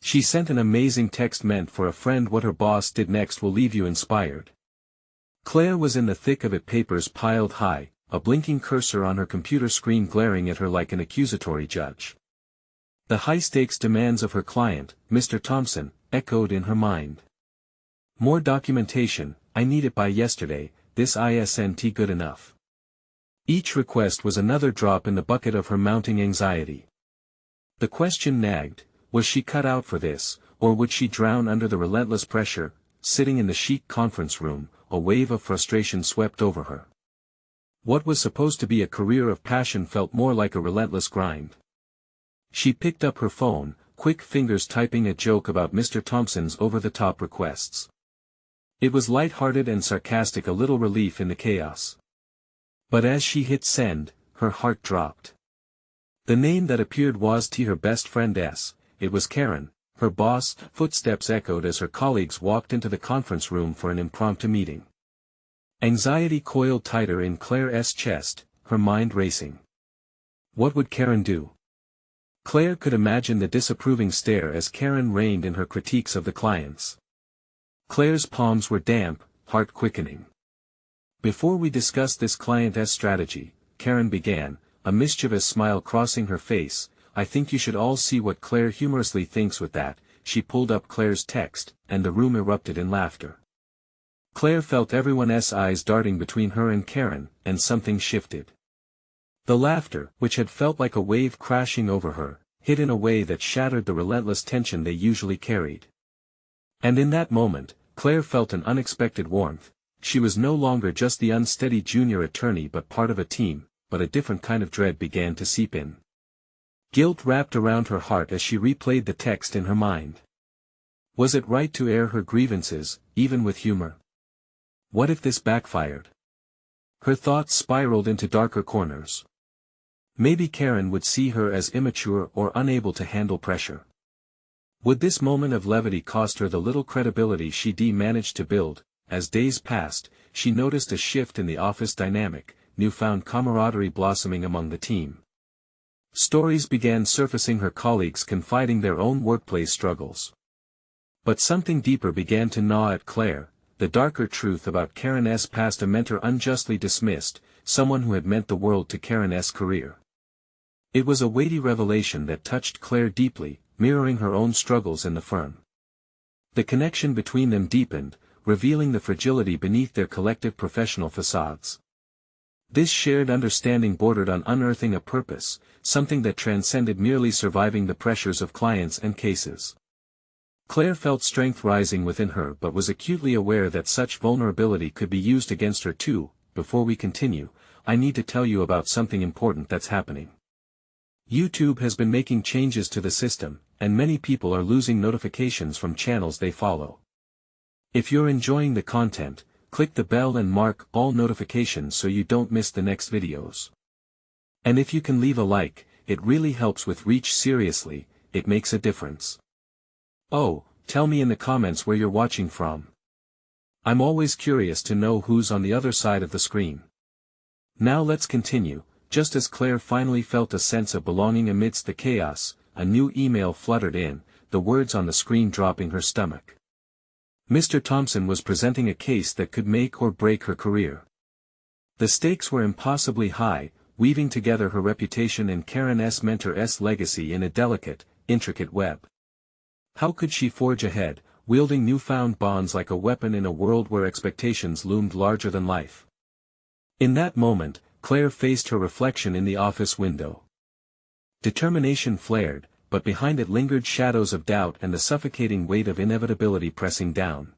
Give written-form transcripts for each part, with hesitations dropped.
She sent an amazing text meant for a friend. What her boss did next will leave you inspired. Claire was in the thick of it, papers piled high, a blinking cursor on her computer screen glaring at her like an accusatory judge. The high-stakes demands of her client, Mr. Thompson, echoed in her mind. More documentation, I need it by yesterday, this isn't good enough. Each request was another drop in the bucket of her mounting anxiety. The question nagged, was she cut out for this, or would she drown under the relentless pressure? Sitting in the chic conference room, a wave of frustration swept over her. What was supposed to be a career of passion felt more like a relentless grind. She picked up her phone, quick fingers typing a joke about Mr. Thompson's over-the-top requests. It was light-hearted and sarcastic, a little relief in the chaos. But as she hit send, her heart dropped. The name that appeared was her best friend S. It was Karen, her boss. Footsteps echoed as her colleagues walked into the conference room for an impromptu meeting. Anxiety coiled tighter in Claire's chest, her mind racing. What would Karen do? Claire could imagine the disapproving stare as Karen reined in her critiques of the clients. Claire's palms were damp, heart quickening. Before we discuss this client's strategy, Karen began, a mischievous smile crossing her face, I think you should all see what Claire humorously thinks with that. She pulled up Claire's text, and the room erupted in laughter. Claire felt everyone's eyes darting between her and Karen, and something shifted. The laughter, which had felt like a wave crashing over her, hit in a way that shattered the relentless tension they usually carried. And in that moment, Claire felt an unexpected warmth. She was no longer just the unsteady junior attorney but part of a team, but a different kind of dread began to seep in. Guilt wrapped around her heart as she replayed the text in her mind. Was it right to air her grievances, even with humor? What if this backfired? Her thoughts spiraled into darker corners. Maybe Karen would see her as immature or unable to handle pressure. Would this moment of levity cost her the little credibility she'd managed to build? As days passed, she noticed a shift in the office dynamic, newfound camaraderie blossoming among the team. Stories began surfacing, her colleagues confiding their own workplace struggles. But something deeper began to gnaw at Claire, the darker truth about Karen's past, a mentor unjustly dismissed, someone who had meant the world to Karen's career. It was a weighty revelation that touched Claire deeply, mirroring her own struggles in the firm. The connection between them deepened, revealing the fragility beneath their collective professional facades. This shared understanding bordered on unearthing a purpose, something that transcended merely surviving the pressures of clients and cases. Claire felt strength rising within her but was acutely aware that such vulnerability could be used against her too. Before we continue, I need to tell you about something important that's happening. YouTube has been making changes to the system, and many people are losing notifications from channels they follow. If you're enjoying the content, click the bell and mark all notifications so you don't miss the next videos. And if you can leave a like, it really helps with reach. Seriously, it makes a difference. Oh, tell me in the comments where you're watching from. I'm always curious to know who's on the other side of the screen. Now let's continue. Just as Claire finally felt a sense of belonging amidst the chaos, a new email fluttered in, the words on the screen dropping her stomach. Mr. Thompson was presenting a case that could make or break her career. The stakes were impossibly high, weaving together her reputation and Karen's mentor's legacy in a delicate, intricate web. How could she forge ahead, wielding newfound bonds like a weapon in a world where expectations loomed larger than life? In that moment, Claire faced her reflection in the office window. Determination flared, but behind it lingered shadows of doubt and the suffocating weight of inevitability pressing down.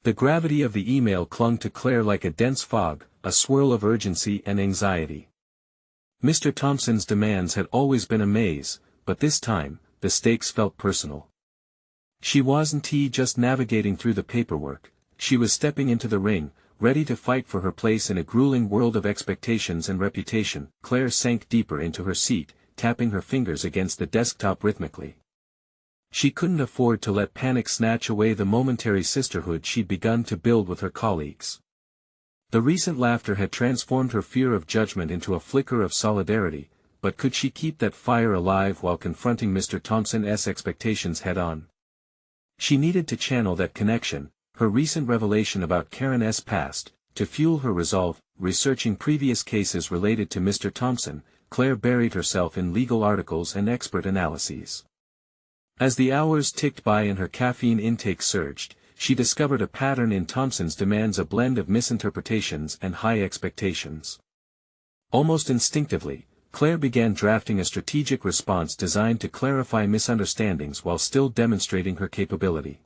The gravity of the email clung to Claire like a dense fog, a swirl of urgency and anxiety. Mr. Thompson's demands had always been a maze, but this time, the stakes felt personal. She wasn't just navigating through the paperwork, she was stepping into the ring, ready to fight for her place in a grueling world of expectations and reputation. Claire sank deeper into her seat, tapping her fingers against the desktop rhythmically. She couldn't afford to let panic snatch away the momentary sisterhood she'd begun to build with her colleagues. The recent laughter had transformed her fear of judgment into a flicker of solidarity. but could she keep that fire alive while confronting Mr. Thompson's expectations head-on? She needed to channel that connection, her recent revelation about Karen's past, to fuel her resolve. Researching previous cases related to Mr. Thompson, Claire buried herself in legal articles and expert analyses. As the hours ticked by and her caffeine intake surged, she discovered a pattern in Thompson's demands: a blend of misinterpretations and high expectations. Almost instinctively, Claire began drafting a strategic response designed to clarify misunderstandings while still demonstrating her capability.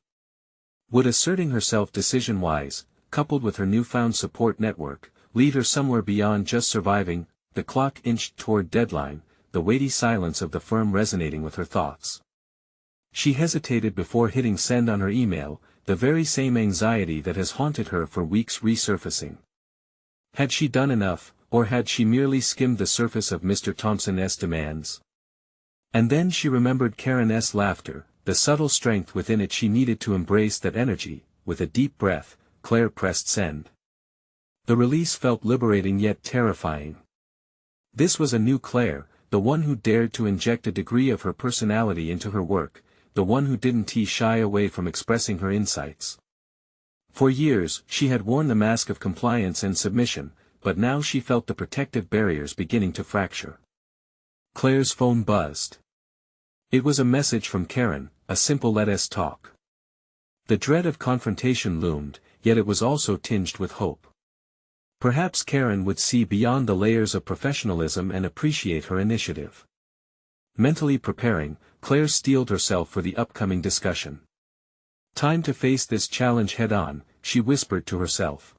Would asserting herself decision-wise, coupled with her newfound support network, lead her somewhere beyond just surviving? The clock inched toward deadline, the weighty silence of the firm resonating with her thoughts. She hesitated before hitting send on her email, the very same anxiety that has haunted her for weeks resurfacing. Had she done enough, or had she merely skimmed the surface of Mr. Thompson's demands? And then she remembered Karen's laughter, the subtle strength within it. She needed to embrace that energy. With a deep breath, Claire pressed send. The release felt liberating yet terrifying. This was a new Claire, the one who dared to inject a degree of her personality into her work, the one who didn't shy away from expressing her insights. For years, she had worn the mask of compliance and submission, but now she felt the protective barriers beginning to fracture. Claire's phone buzzed. It was a message from Karen, a simple "let's talk." The dread of confrontation loomed, yet it was also tinged with hope. Perhaps Karen would see beyond the layers of professionalism and appreciate her initiative. Mentally preparing, Claire steeled herself for the upcoming discussion. Time to face this challenge head-on, she whispered to herself.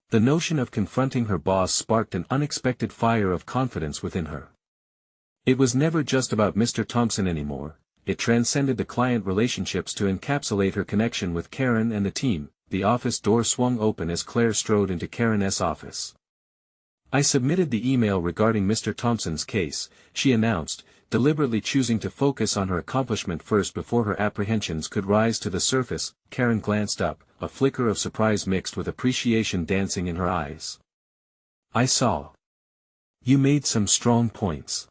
The notion of confronting her boss sparked an unexpected fire of confidence within her. It was never just about Mr. Thompson anymore, it transcended the client relationships to encapsulate her connection with Karen and the team. The office door swung open as Claire strode into Karen's office. "I submitted the email regarding Mr. Thompson's case," she announced, deliberately choosing to focus on her accomplishment first before her apprehensions could rise to the surface. Karen glanced up, a flicker of surprise mixed with appreciation dancing in her eyes. "I saw. You made some strong points."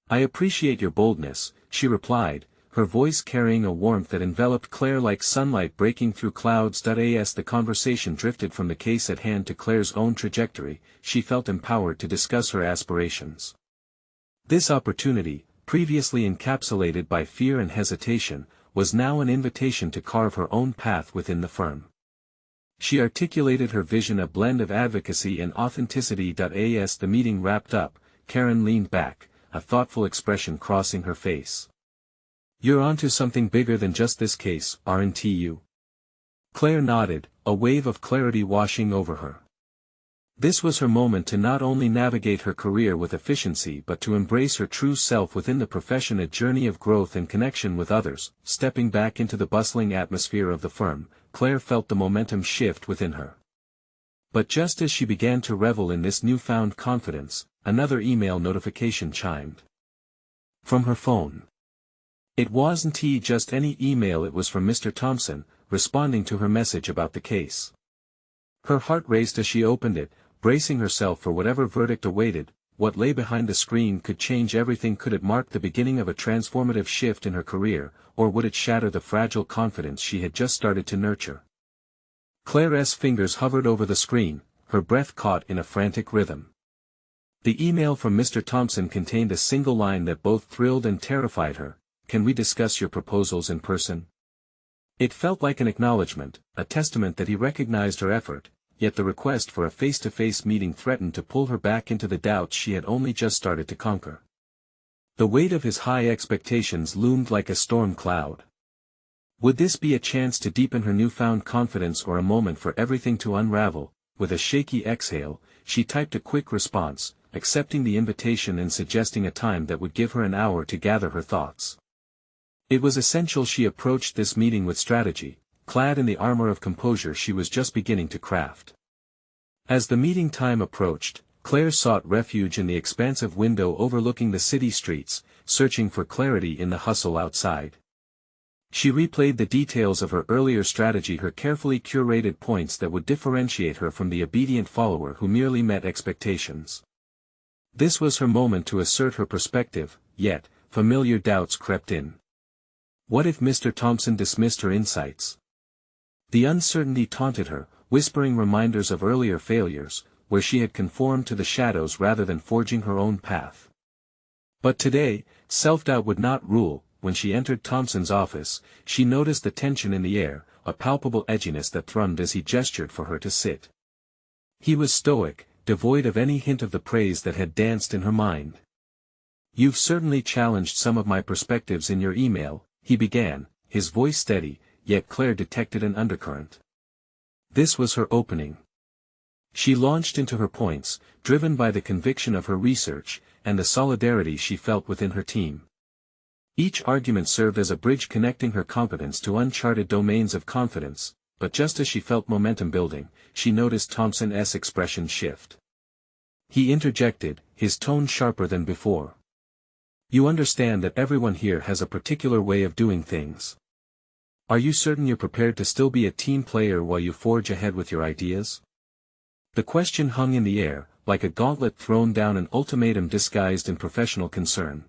"I appreciate your boldness," she replied, her voice carrying a warmth that enveloped Claire like sunlight breaking through clouds. As the conversation drifted from the case at hand to Claire's own trajectory, she felt empowered to discuss her aspirations. This opportunity, previously encapsulated by fear and hesitation, was now an invitation to carve her own path within the firm. She articulated her vision, a blend of advocacy and authenticity. As the meeting wrapped up, Karen leaned back, a thoughtful expression crossing her face. "You're onto something bigger than just this case, aren't you?" Claire nodded, a wave of clarity washing over her. This was her moment to not only navigate her career with efficiency but to embrace her true self within the profession, a journey of growth and connection with others. Stepping back into the bustling atmosphere of the firm, Claire felt the momentum shift within her. But just as she began to revel in this newfound confidence, another email notification chimed. From her phone. It wasn't just any email, it was from Mr. Thompson, responding to her message about the case. Her heart raced as she opened it, bracing herself for whatever verdict awaited. What lay behind the screen could change everything. Could it mark the beginning of a transformative shift in her career, or would it shatter the fragile confidence she had just started to nurture? Claire's fingers hovered over the screen, her breath caught in a frantic rhythm. The email from Mr. Thompson contained a single line that both thrilled and terrified her: "Can we discuss your proposals in person?" It felt like an acknowledgement, a testament that he recognized her effort, yet the request for a face-to-face meeting threatened to pull her back into the doubts she had only just started to conquer. The weight of his high expectations loomed like a storm cloud. Would this be a chance to deepen her newfound confidence, or a moment for everything to unravel? With a shaky exhale, she typed a quick response, accepting the invitation and suggesting a time that would give her an hour to gather her thoughts. It was essential she approached this meeting with strategy, clad in the armor of composure she was just beginning to craft. As the meeting time approached, Claire sought refuge in the expansive window overlooking the city streets, searching for clarity in the hustle outside. She replayed the details of her earlier strategy, her carefully curated points that would differentiate her from the obedient follower who merely met expectations. This was her moment to assert her perspective, yet, familiar doubts crept in. What if Mr. Thompson dismissed her insights? The uncertainty taunted her, whispering reminders of earlier failures, where she had conformed to the shadows rather than forging her own path. But today, self-doubt would not rule. When she entered Thompson's office, she noticed the tension in the air, a palpable edginess that thrummed as he gestured for her to sit. He was stoic, devoid of any hint of the praise that had danced in her mind. "You've certainly challenged some of my perspectives in your email," he began, his voice steady, yet Claire detected an undercurrent. This was her opening. She launched into her points, driven by the conviction of her research, and the solidarity she felt within her team. Each argument served as a bridge connecting her competence to uncharted domains of confidence, but just as she felt momentum building, she noticed Thompson's expression shift. He interjected, his tone sharper than before. "You understand that everyone here has a particular way of doing things. Are you certain you're prepared to still be a team player while you forge ahead with your ideas?" The question hung in the air, like a gauntlet thrown down, an ultimatum disguised in professional concern.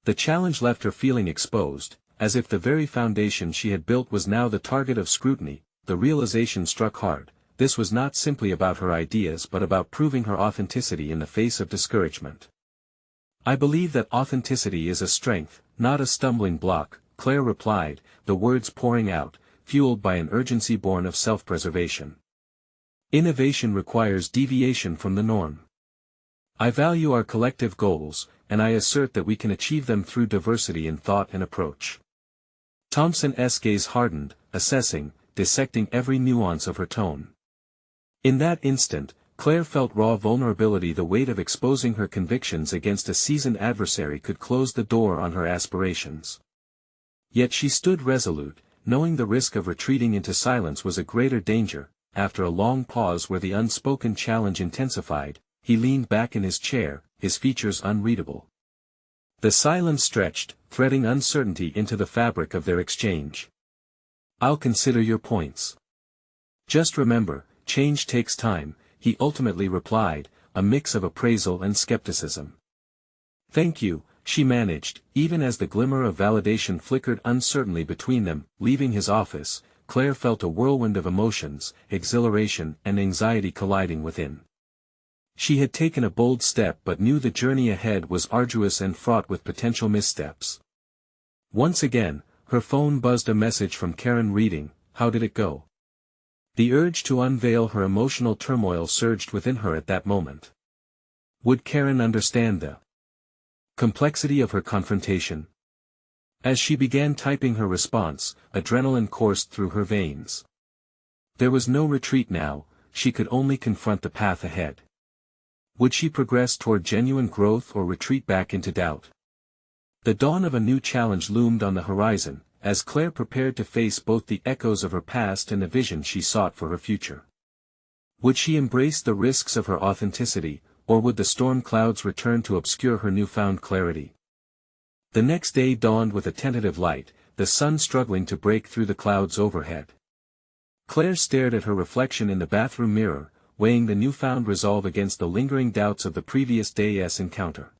The challenge left her feeling exposed, as if the very foundation she had built was now the target of scrutiny. The realization struck hard. This was not simply about her ideas but about proving her authenticity in the face of discouragement. "I believe that authenticity is a strength, not a stumbling block," Claire replied, the words pouring out, fueled by an urgency born of self-preservation. "Innovation requires deviation from the norm. I value our collective goals, and I assert that we can achieve them through diversity in thought and approach." Thompson's gaze hardened, assessing, dissecting every nuance of her tone. In that instant, Claire felt raw vulnerability. The weight of exposing her convictions against a seasoned adversary could close the door on her aspirations. Yet she stood resolute, knowing the risk of retreating into silence was a greater danger. After a long pause where the unspoken challenge intensified, he leaned back in his chair, his features unreadable. The silence stretched, threading uncertainty into the fabric of their exchange. "I'll consider your points. Just remember, change takes time," he ultimately replied, a mix of appraisal and skepticism. "Thank you," she managed, even as the glimmer of validation flickered uncertainly between them. Leaving his office, Claire felt a whirlwind of emotions, exhilaration and anxiety colliding within. She had taken a bold step but knew the journey ahead was arduous and fraught with potential missteps. Once again, her phone buzzed, a message from Karen reading, "How did it go?" The urge to unveil her emotional turmoil surged within her at that moment. Would Karen understand the complexity of her confrontation? As she began typing her response, adrenaline coursed through her veins. There was no retreat now, she could only confront the path ahead. Would she progress toward genuine growth or retreat back into doubt? The dawn of a new challenge loomed on the horizon, as Claire prepared to face both the echoes of her past and the vision she sought for her future. Would she embrace the risks of her authenticity, or would the storm clouds return to obscure her newfound clarity? The next day dawned with a tentative light, the sun struggling to break through the clouds overhead. Claire stared at her reflection in the bathroom mirror, weighing the newfound resolve against the lingering doubts of the previous day's encounter.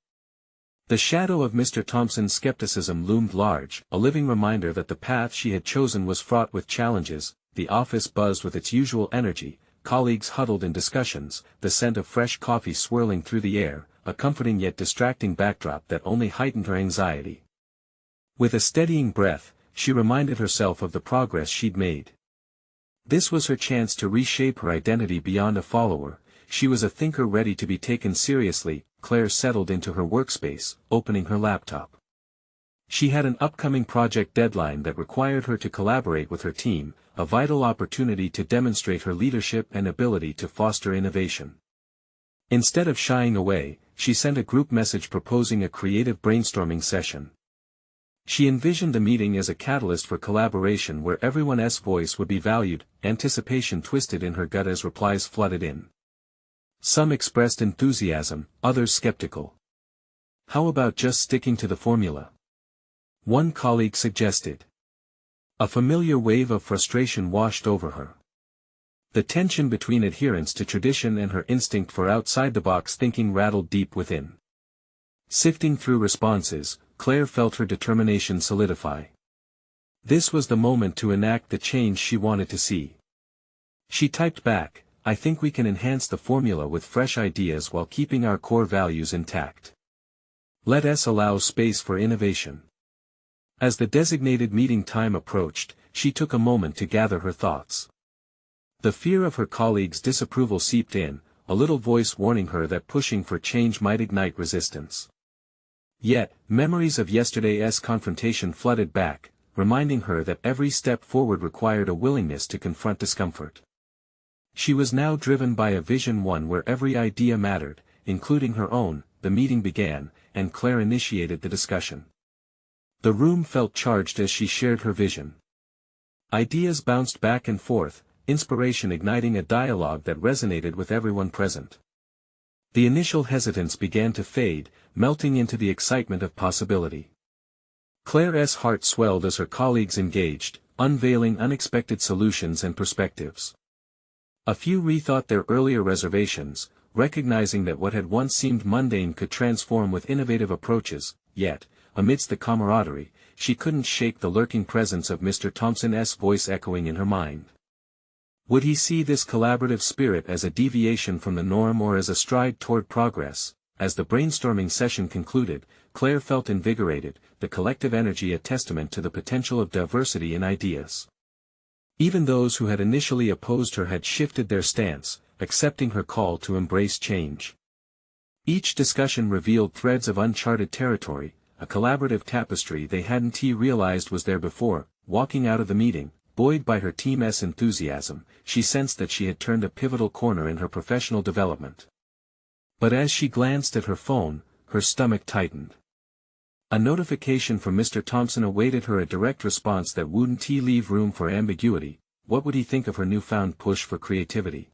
The shadow of Mr. Thompson's skepticism loomed large, a living reminder that the path she had chosen was fraught with challenges. The office buzzed with its usual energy, colleagues huddled in discussions, the scent of fresh coffee swirling through the air, a comforting yet distracting backdrop that only heightened her anxiety. With a steadying breath, she reminded herself of the progress she'd made. This was her chance to reshape her identity beyond a follower. She was a thinker ready to be taken seriously. Claire settled into her workspace, opening her laptop. She had an upcoming project deadline that required her to collaborate with her team, a vital opportunity to demonstrate her leadership and ability to foster innovation. Instead of shying away, she sent a group message proposing a creative brainstorming session. She envisioned the meeting as a catalyst for collaboration where everyone's voice would be valued. Anticipation twisted in her gut as replies flooded in. Some expressed enthusiasm, others skeptical. "How about just sticking to the formula?" one colleague suggested. A familiar wave of frustration washed over her. The tension between adherence to tradition and her instinct for outside-the-box thinking rattled deep within. Sifting through responses, Claire felt her determination solidify. This was the moment to enact the change she wanted to see. She typed back, "I think we can enhance the formula with fresh ideas while keeping our core values intact. Let us allow space for innovation." As the designated meeting time approached, she took a moment to gather her thoughts. The fear of her colleagues' disapproval seeped in, a little voice warning her that pushing for change might ignite resistance. Yet, memories of yesterday's confrontation flooded back, reminding her that every step forward required a willingness to confront discomfort. She was now driven by a vision, one where every idea mattered, including her own. The meeting began, and Claire initiated the discussion. The room felt charged as she shared her vision. Ideas bounced back and forth, inspiration igniting a dialogue that resonated with everyone present. The initial hesitance began to fade, melting into the excitement of possibility. Claire's heart swelled as her colleagues engaged, unveiling unexpected solutions and perspectives. A few rethought their earlier reservations, recognizing that what had once seemed mundane could transform with innovative approaches, yet, amidst the camaraderie, she couldn't shake the lurking presence of Mr. Thompson's voice echoing in her mind. Would he see this collaborative spirit as a deviation from the norm or as a stride toward progress? As the brainstorming session concluded, Claire felt invigorated, the collective energy a testament to the potential of diversity in ideas. Even those who had initially opposed her had shifted their stance, accepting her call to embrace change. Each discussion revealed threads of uncharted territory, a collaborative tapestry they hadn't realized was there before. Walking out of the meeting, buoyed by her team's enthusiasm, she sensed that she had turned a pivotal corner in her professional development. But as she glanced at her phone, her stomach tightened. A notification from Mr. Thompson awaited her, a direct response that wouldn't leave room for ambiguity. What would he think of her newfound push for creativity?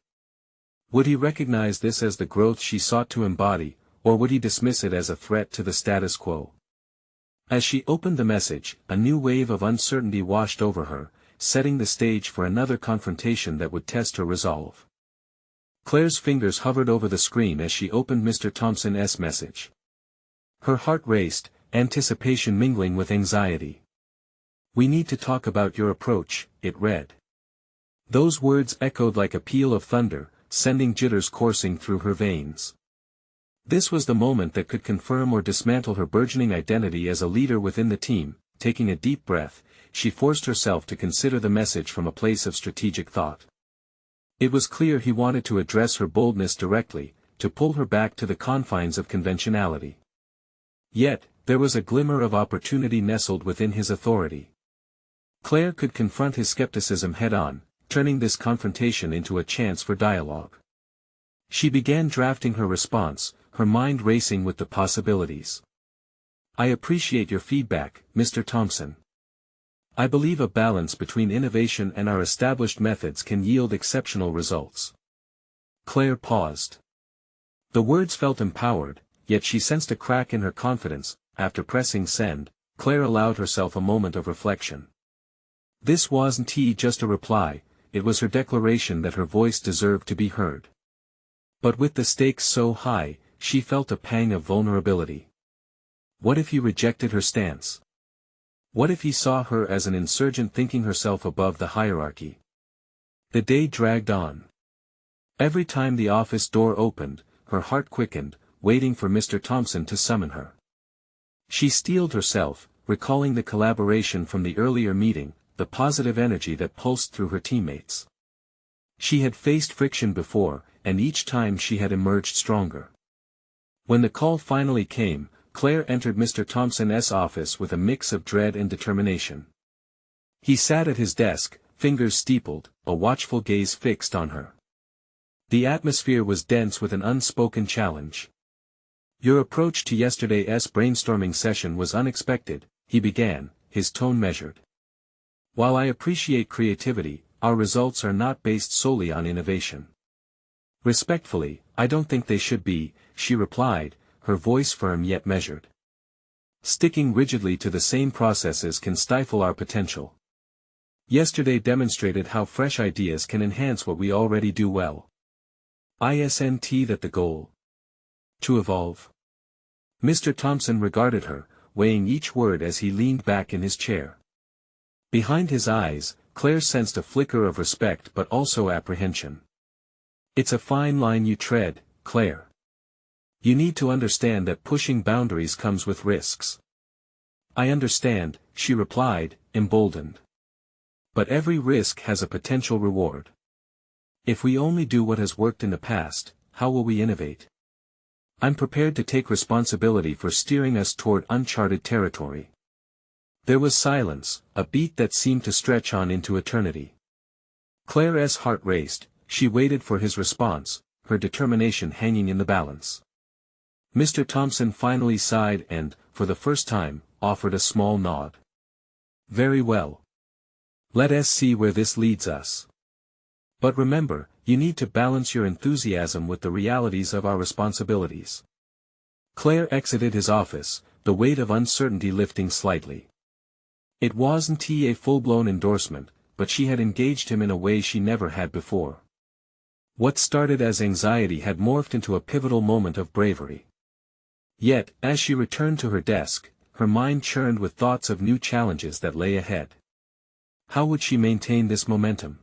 Would he recognize this as the growth she sought to embody, or would he dismiss it as a threat to the status quo? As she opened the message, a new wave of uncertainty washed over her, setting the stage for another confrontation that would test her resolve. Claire's fingers hovered over the screen as she opened Mr. Thompson's message. Her heart raced, anticipation mingling with anxiety. "We need to talk about your approach," it read. Those words echoed like a peal of thunder, sending jitters coursing through her veins. This was the moment that could confirm or dismantle her burgeoning identity as a leader within the team. Taking a deep breath, she forced herself to consider the message from a place of strategic thought. It was clear he wanted to address her boldness directly, to pull her back to the confines of conventionality. Yet, there was a glimmer of opportunity nestled within his authority. Claire could confront his skepticism head-on, turning this confrontation into a chance for dialogue. She began drafting her response, her mind racing with the possibilities. "I appreciate your feedback, Mr. Thompson. I believe a balance between innovation and our established methods can yield exceptional results." Claire paused. The words felt empowered, yet she sensed a crack in her confidence. After pressing send, Claire allowed herself a moment of reflection. This wasn't just a reply, it was her declaration that her voice deserved to be heard. But with the stakes so high, she felt a pang of vulnerability. What if he rejected her stance? What if he saw her as an insurgent thinking herself above the hierarchy? The day dragged on. Every time the office door opened, her heart quickened, waiting for Mr. Thompson to summon her. She steeled herself, recalling the collaboration from the earlier meeting, the positive energy that pulsed through her teammates. She had faced friction before, and each time she had emerged stronger. When the call finally came, Claire entered Mr. Thompson's office with a mix of dread and determination. He sat at his desk, fingers steepled, a watchful gaze fixed on her. The atmosphere was dense with an unspoken challenge. "Your approach to yesterday's brainstorming session was unexpected," he began, his tone measured. "While I appreciate creativity, our results are not based solely on innovation." "Respectfully, I don't think they should be," she replied, her voice firm yet measured. "Sticking rigidly to the same processes can stifle our potential." Yesterday demonstrated how fresh ideas can enhance what we already do well. Isn't that the goal? To evolve. Mr. Thompson regarded her, weighing each word as he leaned back in his chair. Behind his eyes, Claire sensed a flicker of respect but also apprehension. It's a fine line you tread, Claire. You need to understand that pushing boundaries comes with risks. I understand, she replied, emboldened. But every risk has a potential reward. If we only do what has worked in the past, how will we innovate? I'm prepared to take responsibility for steering us toward uncharted territory. There was silence, a beat that seemed to stretch on into eternity. Claire's heart raced, she waited for his response, her determination hanging in the balance. Mr. Thompson finally sighed and, for the first time, offered a small nod. Very well. Let us see where this leads us. But remember, you need to balance your enthusiasm with the realities of our responsibilities. Claire exited his office, the weight of uncertainty lifting slightly. It wasn't a full-blown endorsement, but she had engaged him in a way she never had before. What started as anxiety had morphed into a pivotal moment of bravery. Yet, as she returned to her desk, her mind churned with thoughts of new challenges that lay ahead. How would she maintain this momentum?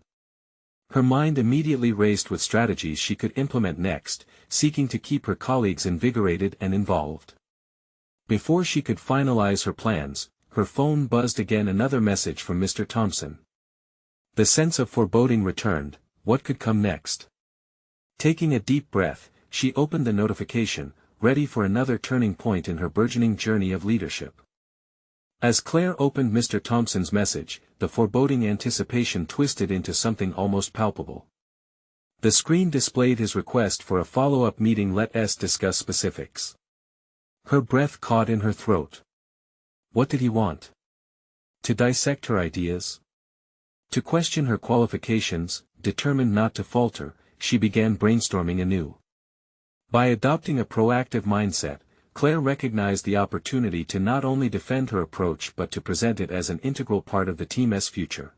Her mind immediately raced with strategies she could implement next, seeking to keep her colleagues invigorated and involved. Before she could finalize her plans, her phone buzzed again, another message from Mr. Thompson. The sense of foreboding returned. What could come next? Taking a deep breath, she opened the notification, ready for another turning point in her burgeoning journey of leadership. As Claire opened Mr. Thompson's message, the foreboding anticipation twisted into something almost palpable. The screen displayed his request for a follow-up meeting. Let us discuss specifics. Her breath caught in her throat. What did he want? To dissect her ideas? To question her qualifications? Determined not to falter, she began brainstorming anew. By adopting a proactive mindset, Claire recognized the opportunity to not only defend her approach but to present it as an integral part of the team's future.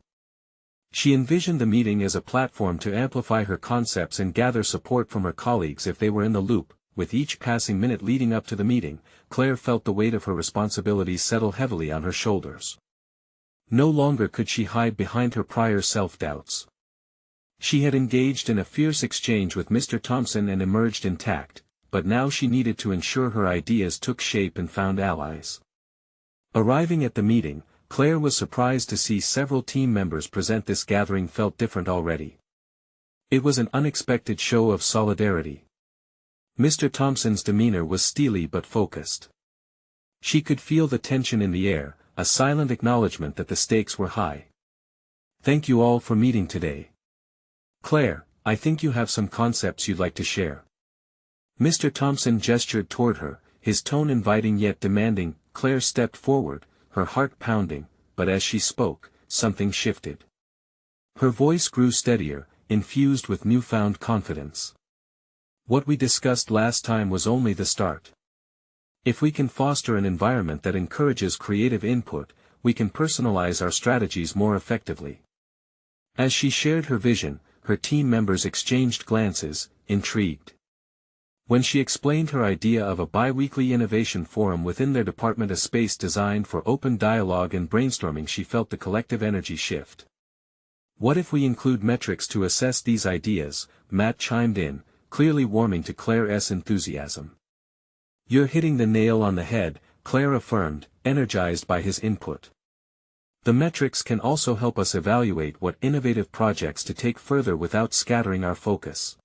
She envisioned the meeting as a platform to amplify her concepts and gather support from her colleagues if they were in the loop. With each passing minute leading up to the meeting, Claire felt the weight of her responsibilities settle heavily on her shoulders. No longer could she hide behind her prior self-doubts. She had engaged in a fierce exchange with Mr. Thompson and emerged intact, but now she needed to ensure her ideas took shape and found allies. Arriving at the meeting, Claire was surprised to see several team members present. This gathering felt different already. It was an unexpected show of solidarity. Mr. Thompson's demeanor was steely but focused. She could feel the tension in the air, a silent acknowledgement that the stakes were high. Thank you all for meeting today. Claire, I think you have some concepts you'd like to share. Mr. Thompson gestured toward her, his tone inviting yet demanding. Claire stepped forward, her heart pounding, but as she spoke, something shifted. Her voice grew steadier, infused with newfound confidence. What we discussed last time was only the start. If we can foster an environment that encourages creative input, we can personalize our strategies more effectively. As she shared her vision, her team members exchanged glances, intrigued. When she explained her idea of a bi-weekly innovation forum within their department, a space designed for open dialogue and brainstorming, she felt the collective energy shift. What if we include metrics to assess these ideas? Matt chimed in, clearly warming to Claire's enthusiasm. You're hitting the nail on the head, Claire affirmed, energized by his input. The metrics can also help us evaluate what innovative projects to take further without scattering our focus.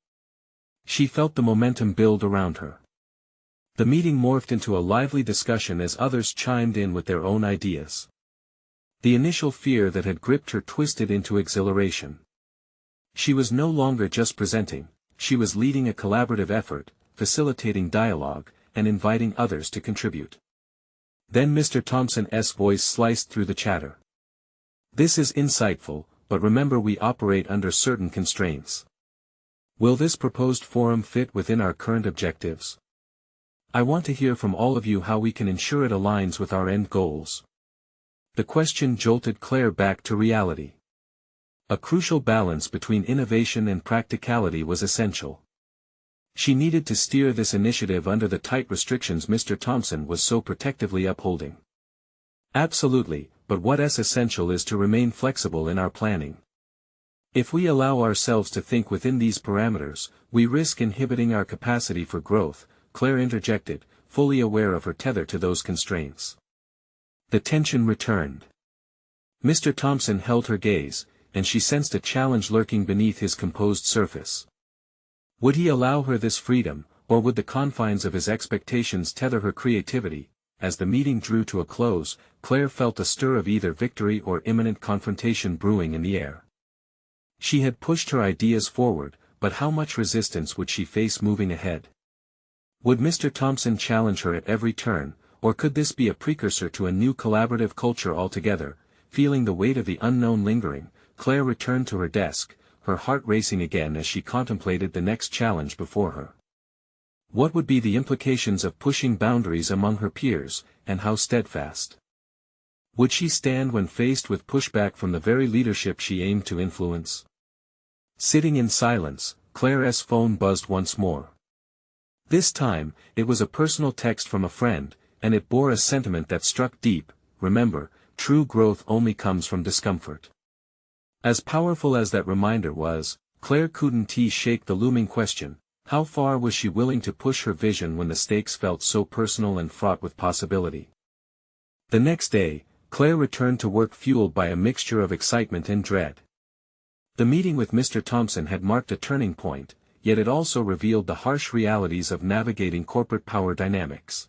She felt the momentum build around her. The meeting morphed into a lively discussion as others chimed in with their own ideas. The initial fear that had gripped her twisted into exhilaration. She was no longer just presenting, she was leading a collaborative effort, facilitating dialogue, and inviting others to contribute. Then Mr. Thompson's voice sliced through the chatter. This is insightful, but remember we operate under certain constraints. Will this proposed forum fit within our current objectives? I want to hear from all of you how we can ensure it aligns with our end goals. The question jolted Claire back to reality. A crucial balance between innovation and practicality was essential. She needed to steer this initiative under the tight restrictions Mr. Thompson was so protectively upholding. Absolutely, but what's essential is to remain flexible in our planning. If we allow ourselves to think within these parameters, we risk inhibiting our capacity for growth, Claire interjected, fully aware of her tether to those constraints. The tension returned. Mr. Thompson held her gaze, and she sensed a challenge lurking beneath his composed surface. Would he allow her this freedom, or would the confines of his expectations tether her creativity? As the meeting drew to a close, Claire felt a stir of either victory or imminent confrontation brewing in the air. She had pushed her ideas forward, but how much resistance would she face moving ahead? Would Mr. Thompson challenge her at every turn, or could this be a precursor to a new collaborative culture altogether? Feeling the weight of the unknown lingering, Claire returned to her desk, her heart racing again as she contemplated the next challenge before her. What would be the implications of pushing boundaries among her peers, and how steadfast would she stand when faced with pushback from the very leadership she aimed to influence? Sitting in silence, Claire's phone buzzed once more. This time, it was a personal text from a friend, and it bore a sentiment that struck deep. Remember, true growth only comes from discomfort. As powerful as that reminder was, Claire couldn't shake the looming question: how far was she willing to push her vision when the stakes felt so personal and fraught with possibility? The next day, Claire returned to work fueled by a mixture of excitement and dread. The meeting with Mr. Thompson had marked a turning point, yet it also revealed the harsh realities of navigating corporate power dynamics.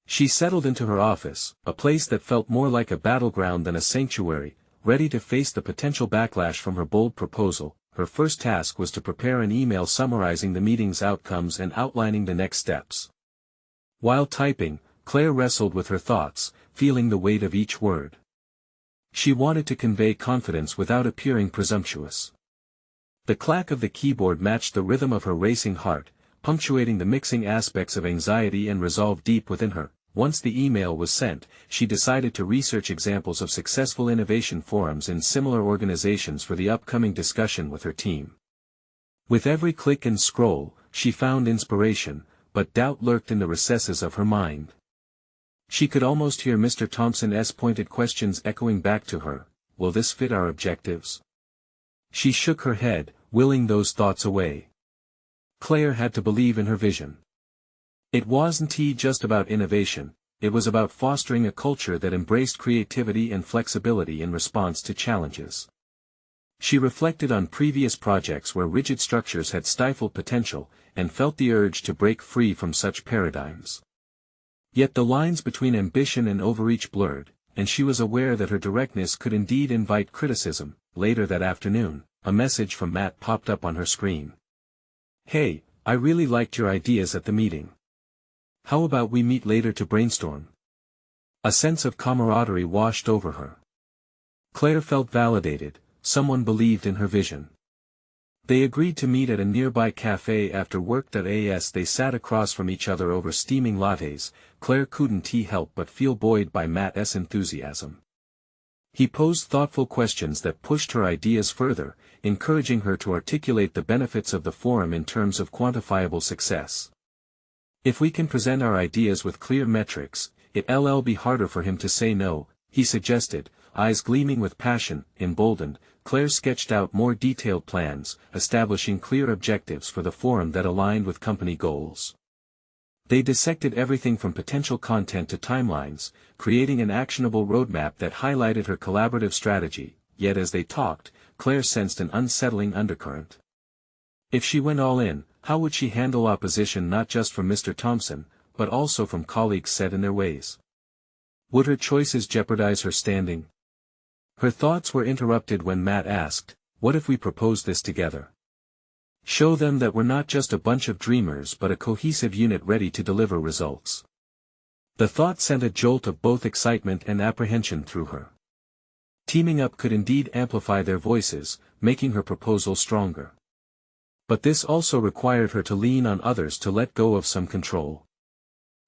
She settled into her office, a place that felt more like a battleground than a sanctuary, ready to face the potential backlash from her bold proposal. Her first task was to prepare an email summarizing the meeting's outcomes and outlining the next steps. While typing, Claire wrestled with her thoughts, feeling the weight of each word. She wanted to convey confidence without appearing presumptuous. The clack of the keyboard matched the rhythm of her racing heart, punctuating the mixing aspects of anxiety and resolve deep within her. Once the email was sent, she decided to research examples of successful innovation forums in similar organizations for the upcoming discussion with her team. With every click and scroll, she found inspiration, but doubt lurked in the recesses of her mind. She could almost hear Mr. Thompson's pointed questions echoing back to her: will this fit our objectives? She shook her head, willing those thoughts away. Claire had to believe in her vision. It wasn't just about innovation, it was about fostering a culture that embraced creativity and flexibility in response to challenges. She reflected on previous projects where rigid structures had stifled potential, and felt the urge to break free from such paradigms. Yet the lines between ambition and overreach blurred, and she was aware that her directness could indeed invite criticism. Later that afternoon, a message from Matt popped up on her screen. "Hey, I really liked your ideas at the meeting. How about we meet later to brainstorm?" A sense of camaraderie washed over her. Claire felt validated, someone believed in her vision. They agreed to meet at a nearby cafe after work. As they sat across from each other over steaming lattes, Claire couldn't help but feel buoyed by Matt's enthusiasm. He posed thoughtful questions that pushed her ideas further, encouraging her to articulate the benefits of the forum in terms of quantifiable success. "If we can present our ideas with clear metrics, it'll be harder for him to say no," he suggested, eyes gleaming with passion. Emboldened, Claire sketched out more detailed plans, establishing clear objectives for the forum that aligned with company goals. They dissected everything from potential content to timelines, creating an actionable roadmap that highlighted her collaborative strategy. Yet as they talked, Claire sensed an unsettling undercurrent. If she went all in, how would she handle opposition not just from Mr. Thompson, but also from colleagues set in their ways? Would her choices jeopardize her standing? Her thoughts were interrupted when Matt asked, "What if we propose this together? Show them that we're not just a bunch of dreamers but a cohesive unit ready to deliver results." The thought sent a jolt of both excitement and apprehension through her. Teaming up could indeed amplify their voices, making her proposal stronger. But this also required her to lean on others to let go of some control.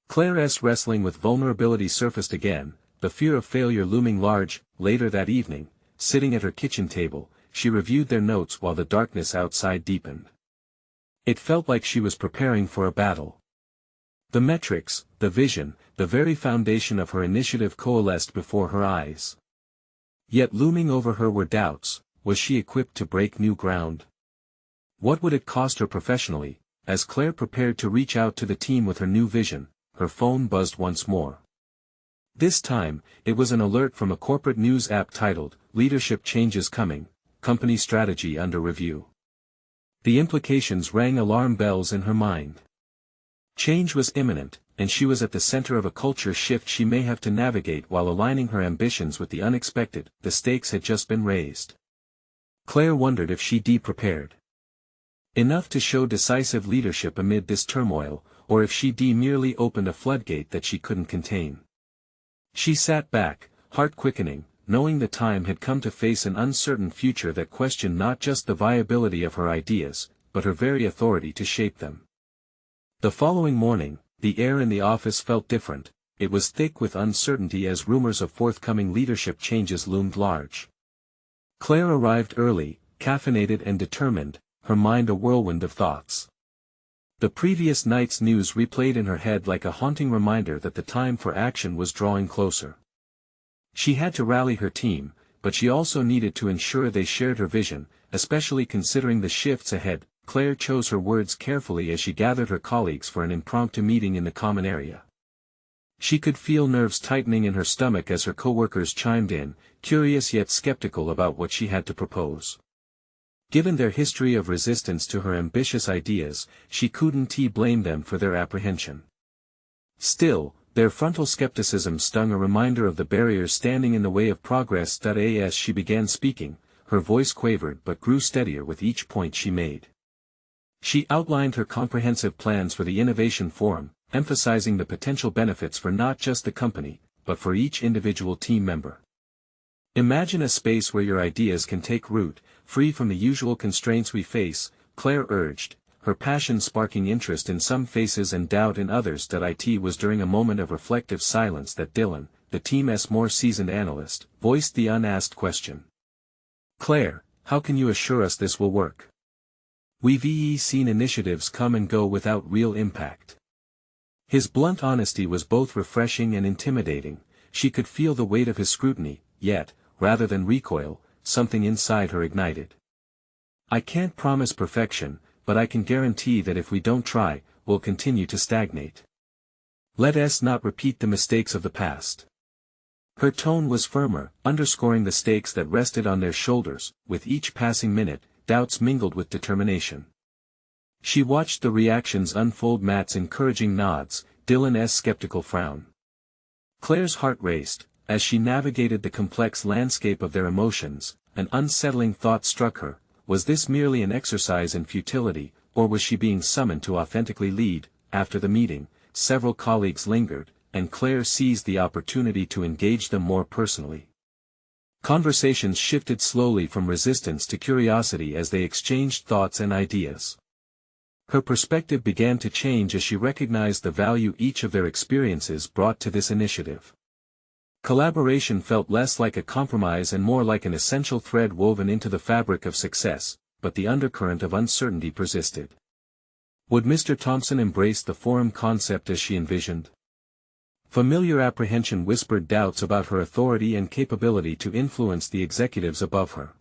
Claire's wrestling with vulnerability surfaced again, the fear of failure looming large. Later that evening, sitting at her kitchen table, she reviewed their notes while the darkness outside deepened. It felt like she was preparing for a battle. The metrics, the vision, the very foundation of her initiative coalesced before her eyes. Yet looming over her were doubts. Was she equipped to break new ground? What would it cost her professionally? As Claire prepared to reach out to the team with her new vision, her phone buzzed once more. This time, it was an alert from a corporate news app titled, "Leadership Changes Coming, Company Strategy Under Review." The implications rang alarm bells in her mind. Change was imminent, and she was at the center of a culture shift she may have to navigate while aligning her ambitions with the unexpected. The stakes had just been raised. Claire wondered if she'd be prepared enough to show decisive leadership amid this turmoil, or if she'd merely opened a floodgate that she couldn't contain. She sat back, heart quickening, knowing the time had come to face an uncertain future that questioned not just the viability of her ideas, but her very authority to shape them. The following morning, the air in the office felt different. It was thick with uncertainty as rumors of forthcoming leadership changes loomed large. Claire arrived early, caffeinated and determined, her mind a whirlwind of thoughts. The previous night's news replayed in her head like a haunting reminder that the time for action was drawing closer. She had to rally her team, but she also needed to ensure they shared her vision, especially considering the shifts ahead. Claire chose her words carefully as she gathered her colleagues for an impromptu meeting in the common area. She could feel nerves tightening in her stomach as her coworkers chimed in, curious yet skeptical about what she had to propose. Given their history of resistance to her ambitious ideas, she couldn't blame them for their apprehension. Still, their frontal skepticism stung, a reminder of the barriers standing in the way of progress. As she began speaking, her voice quavered but grew steadier with each point she made. She outlined her comprehensive plans for the Innovation Forum, emphasizing the potential benefits for not just the company, but for each individual team member. Imagine a space where your ideas can take root, free from the usual constraints we face, Claire urged, her passion sparking interest in some faces and doubt in others. It was during a moment of reflective silence that Dylan, the team's more seasoned analyst, voiced the unasked question. "Claire, how can you assure us this will work? We've seen initiatives come and go without real impact." His blunt honesty was both refreshing and intimidating. She could feel the weight of his scrutiny, yet, rather than recoil, something inside her ignited. "I can't promise perfection, but I can guarantee that if we don't try, we'll continue to stagnate. Let us not repeat the mistakes of the past." Her tone was firmer, underscoring the stakes that rested on their shoulders. With each passing minute, doubts mingled with determination. She watched the reactions unfold: Matt's encouraging nods, Dylan's skeptical frown. Claire's heart raced. As she navigated the complex landscape of their emotions, an unsettling thought struck her: was this merely an exercise in futility, or was she being summoned to authentically lead? After the meeting, several colleagues lingered, and Claire seized the opportunity to engage them more personally. Conversations shifted slowly from resistance to curiosity as they exchanged thoughts and ideas. Her perspective began to change as she recognized the value each of their experiences brought to this initiative. Collaboration felt less like a compromise and more like an essential thread woven into the fabric of success, but the undercurrent of uncertainty persisted. Would Mr. Thompson embrace the forum concept as she envisioned? Familiar apprehension whispered doubts about her authority and capability to influence the executives above her.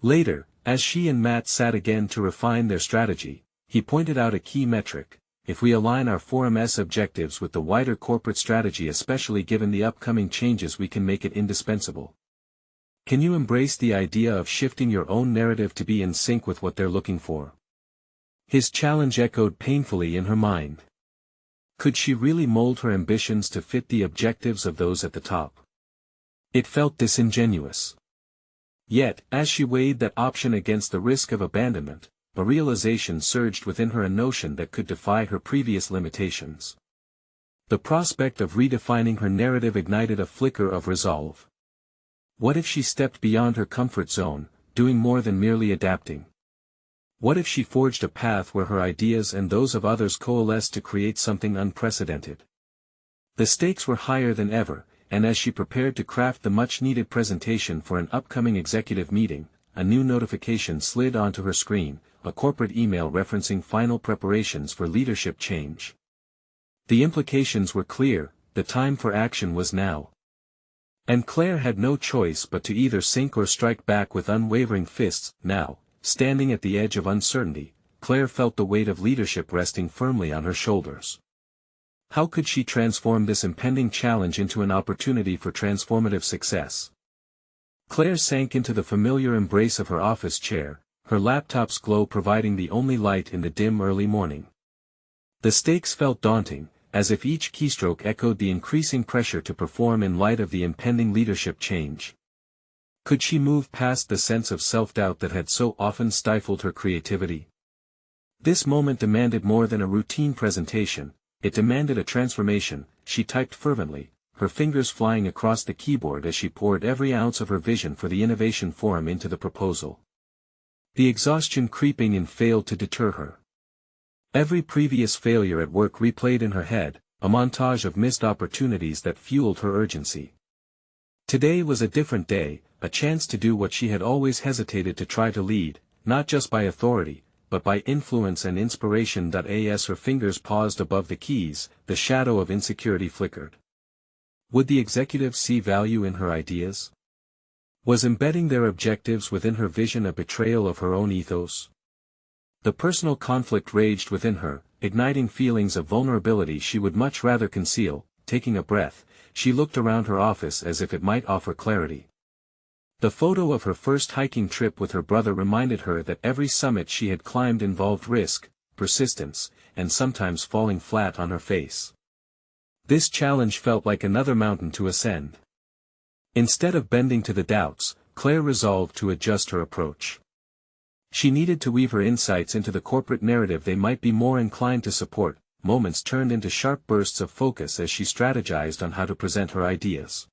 Later, as she and Matt sat again to refine their strategy, he pointed out a key metric: if we align our forum's objectives with the wider corporate strategy, especially given the upcoming changes, we can make it indispensable. Can you embrace the idea of shifting your own narrative to be in sync with what they're looking for? His challenge echoed painfully in her mind. Could she really mold her ambitions to fit the objectives of those at the top? It felt disingenuous. Yet, as she weighed that option against the risk of abandonment, a realization surged within her, a notion that could defy her previous limitations. The prospect of redefining her narrative ignited a flicker of resolve. What if she stepped beyond her comfort zone, doing more than merely adapting? What if she forged a path where her ideas and those of others coalesced to create something unprecedented? The stakes were higher than ever, and as she prepared to craft the much-needed presentation for an upcoming executive meeting, a new notification slid onto her screen, a corporate email referencing final preparations for leadership change. The implications were clear, the time for action was now. And Claire had no choice but to either sink or strike back with unwavering fists. Now, standing at the edge of uncertainty, Claire felt the weight of leadership resting firmly on her shoulders. How could she transform this impending challenge into an opportunity for transformative success? Claire sank into the familiar embrace of her office chair, her laptop's glow providing the only light in the dim early morning. The stakes felt daunting, as if each keystroke echoed the increasing pressure to perform in light of the impending leadership change. Could she move past the sense of self-doubt that had so often stifled her creativity? This moment demanded more than a routine presentation, it demanded a transformation. She typed fervently, her fingers flying across the keyboard as she poured every ounce of her vision for the innovation forum into the proposal. The exhaustion creeping in failed to deter her. Every previous failure at work replayed in her head, a montage of missed opportunities that fueled her urgency. Today was a different day, a chance to do what she had always hesitated to try to lead, not just by authority, but by influence and inspiration. As her fingers paused above the keys, the shadow of insecurity flickered. Would the executives see value in her ideas? Was embedding their objectives within her vision a betrayal of her own ethos? The personal conflict raged within her, igniting feelings of vulnerability she would much rather conceal. Taking a breath, she looked around her office as if it might offer clarity. The photo of her first hiking trip with her brother reminded her that every summit she had climbed involved risk, persistence, and sometimes falling flat on her face. This challenge felt like another mountain to ascend. Instead of bending to the doubts, Claire resolved to adjust her approach. She needed to weave her insights into the corporate narrative they might be more inclined to support. Moments turned into sharp bursts of focus as she strategized on how to present her ideas.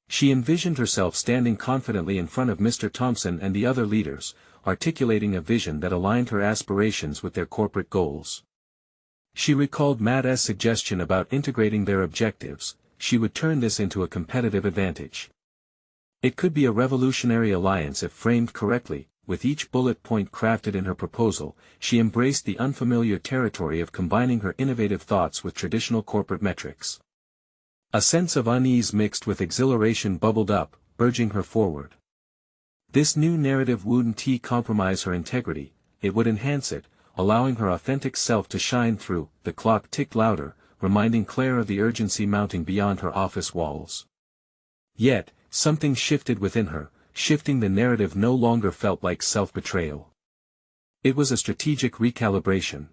She envisioned herself standing confidently in front of Mr. Thompson and the other leaders, articulating a vision that aligned her aspirations with their corporate goals. She recalled Matt's suggestion about integrating their objectives. She would turn this into a competitive advantage. It could be a revolutionary alliance if framed correctly. With each bullet point crafted in her proposal, she embraced the unfamiliar territory of combining her innovative thoughts with traditional corporate metrics. A sense of unease mixed with exhilaration bubbled up, urging her forward. This new narrative wouldn't compromise her integrity, it would enhance it, allowing her authentic self to shine through. The clock ticked louder, reminding Claire of the urgency mounting beyond her office walls. Yet, something shifted within her, shifting the narrative no longer felt like self-betrayal. It was a strategic recalibration.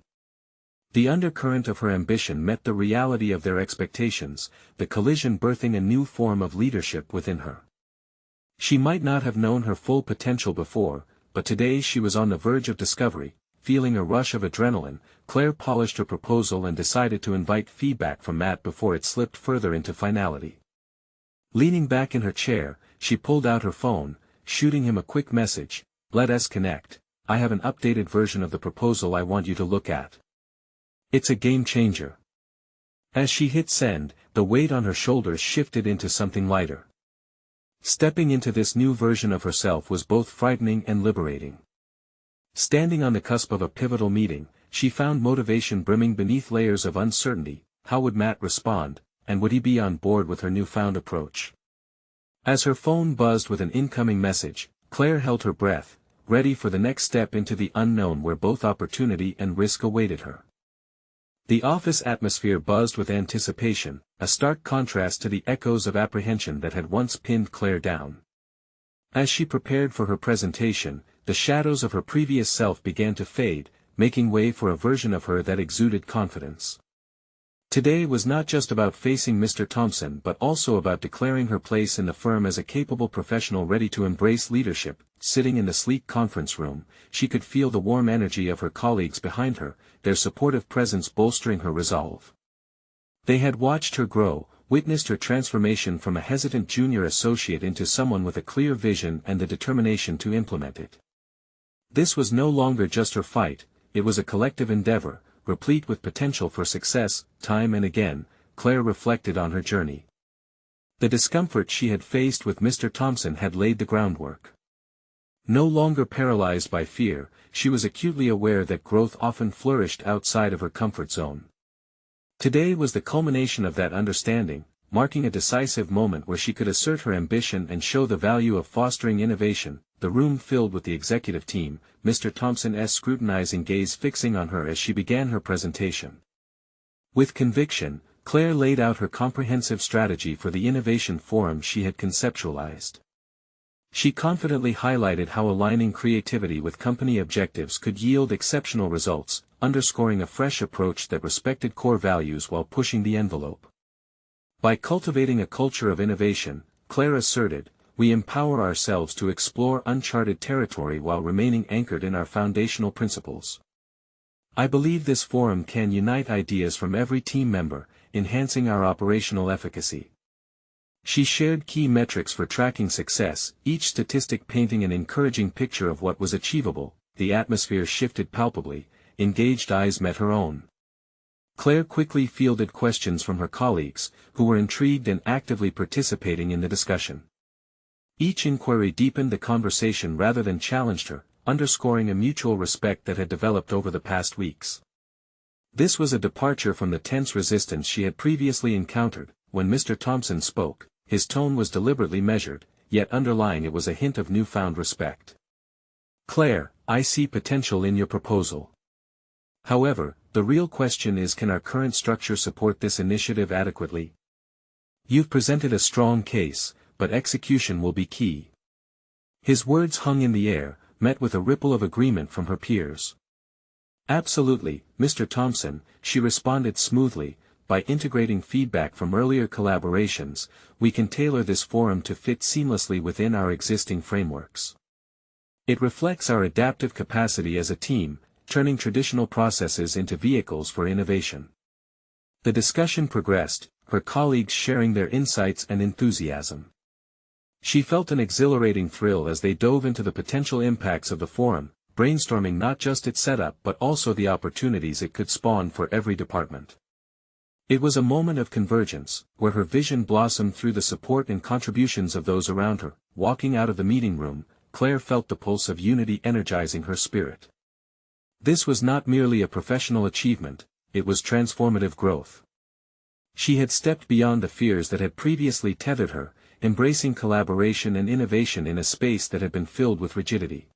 The undercurrent of her ambition met the reality of their expectations, the collision birthing a new form of leadership within her. She might not have known her full potential before, but today she was on the verge of discovery. Feeling a rush of adrenaline, Claire polished her proposal and decided to invite feedback from Matt before it slipped further into finality. Leaning back in her chair, she pulled out her phone, shooting him a quick message. "Let us connect. I have an updated version of the proposal I want you to look at. It's a game changer." As she hit send, the weight on her shoulders shifted into something lighter. Stepping into this new version of herself was both frightening and liberating. Standing on the cusp of a pivotal meeting, she found motivation brimming beneath layers of uncertainty. How would Matt respond, and would he be on board with her newfound approach? As her phone buzzed with an incoming message, Claire held her breath, ready for the next step into the unknown where both opportunity and risk awaited her. The office atmosphere buzzed with anticipation, a stark contrast to the echoes of apprehension that had once pinned Claire down. As she prepared for her presentation, the shadows of her previous self began to fade, making way for a version of her that exuded confidence. Today was not just about facing Mr. Thompson but also about declaring her place in the firm as a capable professional ready to embrace leadership. Sitting in the sleek conference room, she could feel the warm energy of her colleagues behind her, their supportive presence bolstering her resolve. They had watched her grow, witnessed her transformation from a hesitant junior associate into someone with a clear vision and the determination to implement it. This was no longer just her fight, it was a collective endeavor, replete with potential for success. Time and again, Claire reflected on her journey. The discomfort she had faced with Mr. Thompson had laid the groundwork. No longer paralyzed by fear, she was acutely aware that growth often flourished outside of her comfort zone. Today was the culmination of that understanding, marking a decisive moment where she could assert her ambition and show the value of fostering innovation. The room filled with the executive team, Mr. Thompson's scrutinizing gaze fixing on her as she began her presentation. With conviction, Claire laid out her comprehensive strategy for the innovation forum she had conceptualized. She confidently highlighted how aligning creativity with company objectives could yield exceptional results, underscoring a fresh approach that respected core values while pushing the envelope. By cultivating a culture of innovation, Claire asserted, we empower ourselves to explore uncharted territory while remaining anchored in our foundational principles. I believe this forum can unite ideas from every team member, enhancing our operational efficacy. She shared key metrics for tracking success, each statistic painting an encouraging picture of what was achievable. The atmosphere shifted palpably, engaged eyes met her own. Claire quickly fielded questions from her colleagues, who were intrigued and actively participating in the discussion. Each inquiry deepened the conversation rather than challenged her, underscoring a mutual respect that had developed over the past weeks. This was a departure from the tense resistance she had previously encountered. When Mr. Thompson spoke, his tone was deliberately measured, yet underlying it was a hint of newfound respect. Claire, I see potential in your proposal. However, the real question is, can our current structure support this initiative adequately? You've presented a strong case, but execution will be key. His words hung in the air, met with a ripple of agreement from her peers. Absolutely, Mr. Thompson, she responded smoothly. By integrating feedback from earlier collaborations, we can tailor this forum to fit seamlessly within our existing frameworks. It reflects our adaptive capacity as a team, turning traditional processes into vehicles for innovation. The discussion progressed, her colleagues sharing their insights and enthusiasm. She felt an exhilarating thrill as they dove into the potential impacts of the forum, brainstorming not just its setup but also the opportunities it could spawn for every department. It was a moment of convergence, where her vision blossomed through the support and contributions of those around her. Walking out of the meeting room, Claire felt the pulse of unity energizing her spirit. This was not merely a professional achievement, it was transformative growth. She had stepped beyond the fears that had previously tethered her, embracing collaboration and innovation in a space that had been filled with rigidity.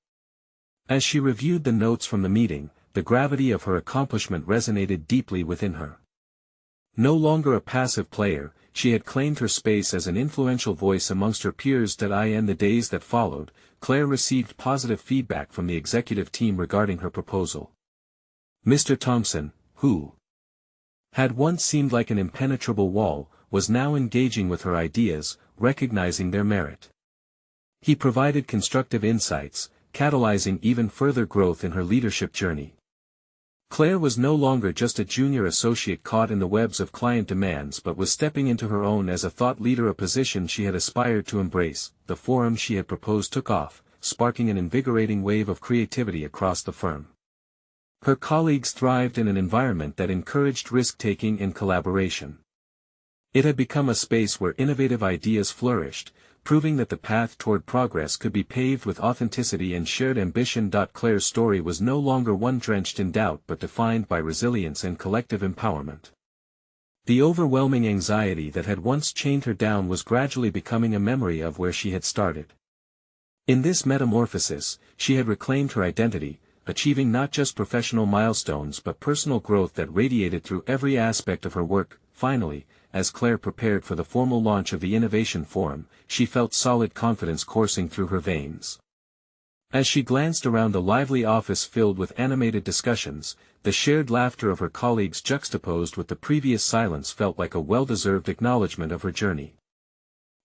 As she reviewed the notes from the meeting, the gravity of her accomplishment resonated deeply within her. No longer a passive player, she had claimed her space as an influential voice amongst her peers. In the days that followed, Claire received positive feedback from the executive team regarding her proposal. Mr. Thompson, who had once seemed like an impenetrable wall, was now engaging with her ideas, recognizing their merit. He provided constructive insights, catalyzing even further growth in her leadership journey. Claire was no longer just a junior associate caught in the webs of client demands but was stepping into her own as a thought leader, a position she had aspired to embrace. The forum she had proposed took off, sparking an invigorating wave of creativity across the firm. Her colleagues thrived in an environment that encouraged risk-taking and collaboration. It had become a space where innovative ideas flourished, proving that the path toward progress could be paved with authenticity and shared ambition. Claire's story was no longer one drenched in doubt but defined by resilience and collective empowerment. The overwhelming anxiety that had once chained her down was gradually becoming a memory of where she had started. In this metamorphosis, she had reclaimed her identity, achieving not just professional milestones but personal growth that radiated through every aspect of her work. Finally, as Claire prepared for the formal launch of the Innovation Forum, she felt solid confidence coursing through her veins. As she glanced around the lively office filled with animated discussions, the shared laughter of her colleagues juxtaposed with the previous silence felt like a well-deserved acknowledgement of her journey.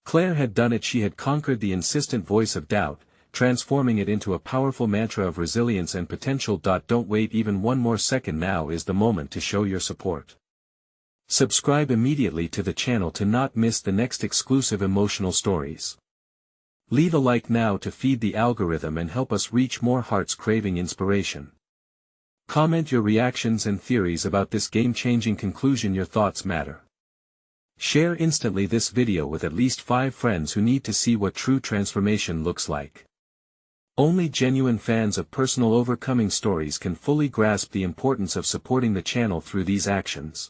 Claire had done it. She had conquered the insistent voice of doubt, transforming it into a powerful mantra of resilience and potential. Don't wait even one more second. Now is the moment to show your support. Subscribe immediately to the channel to not miss the next exclusive emotional stories. Leave a like now to feed the algorithm and help us reach more hearts craving inspiration. Comment your reactions and theories about this game-changing conclusion. Your thoughts matter. Share instantly this video with at least 5 friends who need to see what true transformation looks like. Only genuine fans of personal overcoming stories can fully grasp the importance of supporting the channel through these actions.